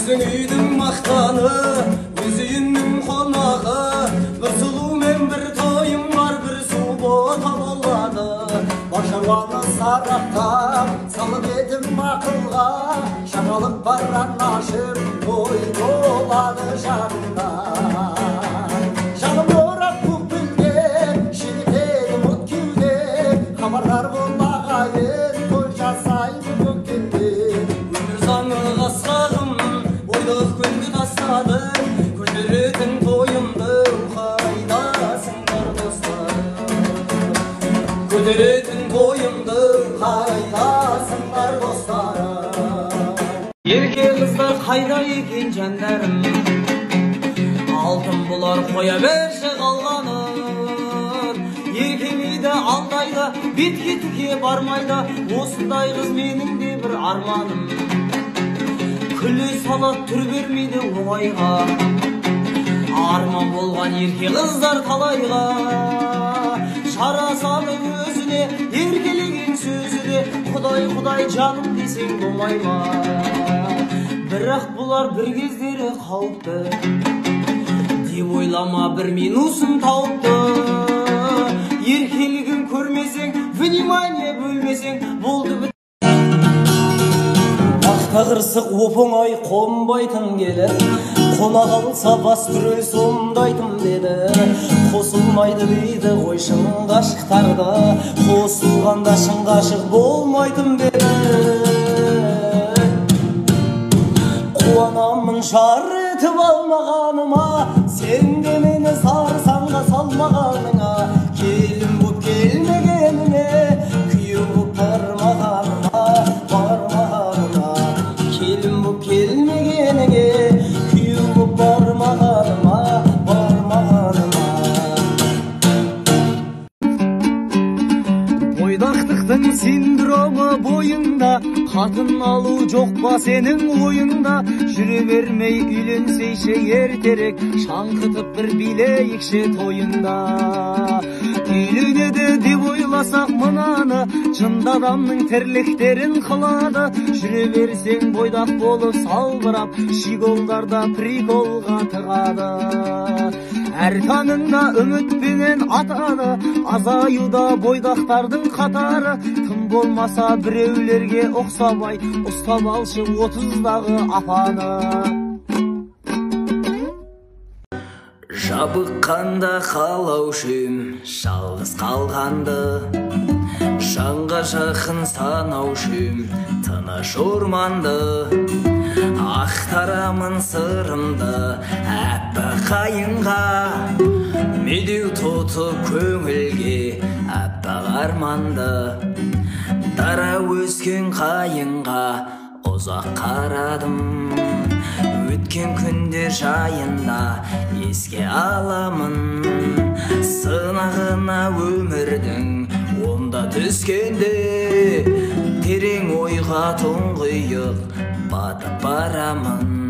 Біздің үйдің мақтаны, өз үйінің қонағы, бір сұлу мен бір тойым бар, бір су бота болады. Бар шаруаны сарақтап, салып едім ақылға, шағалық бар анашым, той болады жағында. Жаным орап көкпілге, шегітеді мұт кеуде, хабардар бол ағайын, той жасайды көктемде. Өмір заңы қасқағым, бойдық күнді тастады, көтеретін тойымды қайдасыңдар достарым. Көтеретін тойымды қайдасыңдар достарым. Ерке қыздар қайда екен жандарым, алтын бұлар қоя берші қалғанын. Еркемейді алдайды, бетке түке бармайды, осындай қыз менің де бір арманым. Күлі салат түр бермейді оңайға, арман болған ерке қыздар талайға. Жарасады өзіне, еркелеген сөзі де, құдай құдай жаным десең болмай ма. Бірақ бұлар бір кездері қауіпті, деп ойлама бір минусын тауыпты. Еркелігін көрмесең, внимание бөлмесең, болды біт. Ақта қырсық оп-оңай қонбайтын келер, қона қалса бас түрел сондайтын деді. Қосылмайды дейді ғой шын ғашықтарды, қосылғанда шын ғашық болмайтын деді. Қуанамын шар етіп алмағаныма, сен де мені сарсаңға салмағаныңа. Келін боп келмегеніне, күйеу боп бармағаныма, бармағаныма. Келін боп келмегеніңе, күйеу боп бармағаныма, бармағаныма. Бойдақтықтың синдромы бойыңда, қатын алу жоқ па сенің ойыңда. Жүре бермей үйленсейші ертерек, шаңқытып бір билейікші тойында. Үйленеді деп ойласақ мынаны, жынды адамның тірліктерін қылады. Жүре берсең бойдақ болып салбырап, шиголдарда приколға тығады. Әр таңыңда үмітпенен атады, азаюда бойдақтардың қатары. Тым болмаса біреулерге ұқсамай, ұстап алшы 30-дағы апаны. Жабыққанда қалаушым, жалғыз қалғанды, жанға жақын санаушым, тыныш орманды. Ақтарамын сырымды әппақ қайынға, медеу тоты көңілге әппақ арманды. Дара өскен қайынға ұзақ қарадым, өткен күндер жайында еске аламын. Сынағына өмірдің онда түскенде, терең ойға тұңғиық батып барамын.